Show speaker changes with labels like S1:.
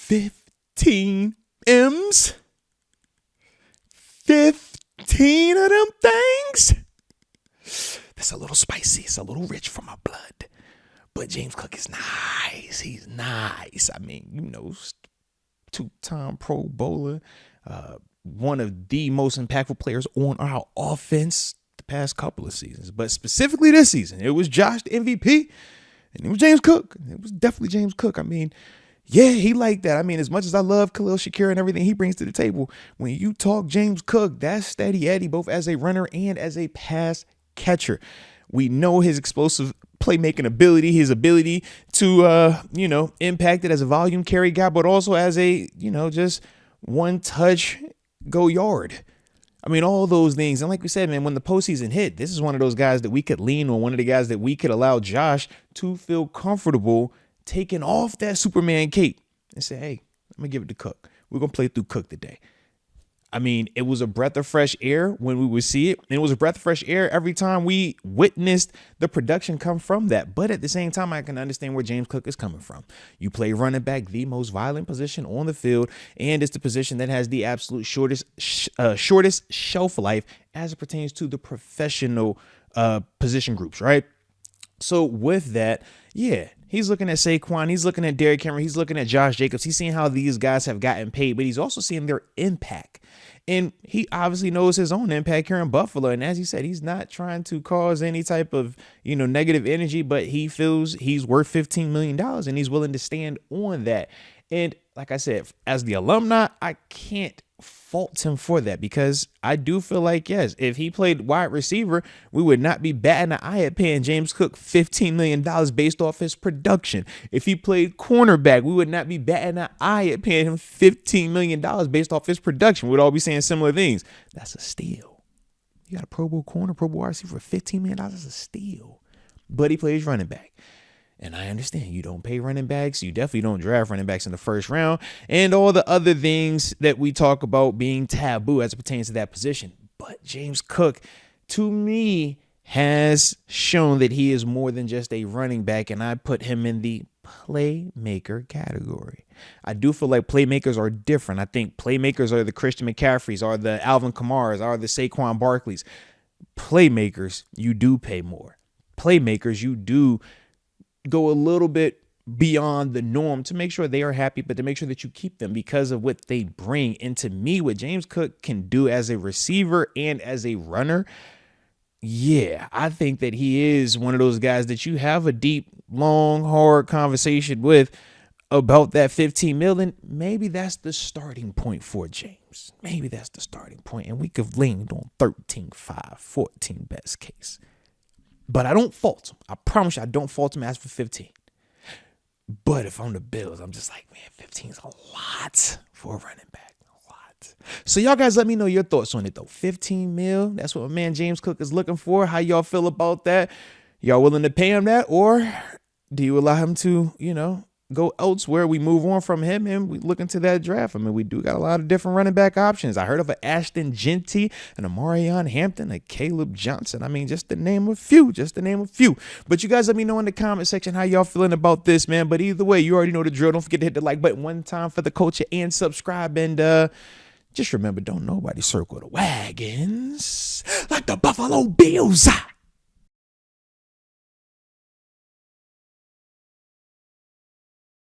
S1: 15 M's. 15 of them things. That's a little spicy. It's a little rich for my blood. But James Cook is nice. He's nice. I mean, two-time Pro Bowler, one of the most impactful players on our offense the past couple of seasons. But specifically this season, it was Josh, the MVP, and it was James Cook. It was definitely James Cook. I mean, yeah, he liked that. I mean, as much as I love Khalil Shakir and everything he brings to the table, when you talk James Cook, that's steady Eddie, both as a runner and as a pass catcher. We know his explosive playmaking ability, his ability to, impact it as a volume carry guy, but also as a, just one touch go yard. I mean, all those things. And like we said, man, when the postseason hit, this is one of those guys that we could lean on, one of the guys that we could allow Josh to feel comfortable taking off that Superman cape and say, hey, I'm going to give it to Cook. We're going to play through Cook today. I mean, it was a breath of fresh air when we would see it. And it was a breath of fresh air every time we witnessed the production come from that. But at the same time, I can understand where James Cook is coming from. You play running back, the most violent position on the field, and it's the position that has the absolute shortest shelf life as it pertains to the professional position groups, right? So with that, yeah, he's looking at Saquon. He's looking at Derrick Henry. He's looking at Josh Jacobs. He's seeing how these guys have gotten paid, but he's also seeing their impact. And he obviously knows his own impact here in Buffalo. And as he said, he's not trying to cause any type of, negative energy, but he feels he's worth $15 million and he's willing to stand on that. And like I said, as the alumni, I can't fault him for that, because I do feel like, yes, if he played wide receiver, we would not be batting an eye at paying James Cook $15 million based off his production. If he played cornerback, we would not be batting an eye at paying him $15 million based off his production. We'd all be saying similar things. That's a steal. You got a Pro Bowl corner, Pro Bowl wide receiver for $15 million. That's a steal. But he plays running back. And I understand you don't pay running backs. You definitely don't draft running backs in the first round, and all the other things that we talk about being taboo as it pertains to that position. But James Cook, to me, has shown that he is more than just a running back, and I put him in the playmaker category. I do feel like playmakers are different. I think playmakers are the Christian McCaffreys, are the Alvin Kamaras, are the Saquon Barkleys. Playmakers, you do pay more. Playmakers, you do go a little bit beyond the norm to make sure they are happy, but to make sure that you keep them because of what they bring. And to me, what James Cook can do as a receiver and as a runner, yeah, I think that he is one of those guys that you have a deep, long, hard conversation with about that 15 million. Maybe that's the starting point for James. Maybe that's the starting point, and we could lean on 13-5, 14 best case. But I don't fault him. I promise you, I don't fault him as for 15. But if I'm the Bills, I'm just like, man, 15 is a lot for a running back. A lot. So y'all guys let me know your thoughts on it, though. 15 mil, that's what my man James Cook is looking for. How y'all feel about that? Y'all willing to pay him that? Or do you allow him to, go elsewhere? We move on from him and we look into that draft. I mean, we do got a lot of different running back options. I heard of an Ashton Genty, an Amarion Hampton, a Caleb Johnson. I mean, just to name a few. But you guys let me know in the comment section how y'all feeling about this, man. But either way, you already know the drill. Don't forget to hit the like button one time for the culture and subscribe. And just remember, don't nobody circle the wagons like the Buffalo Bills.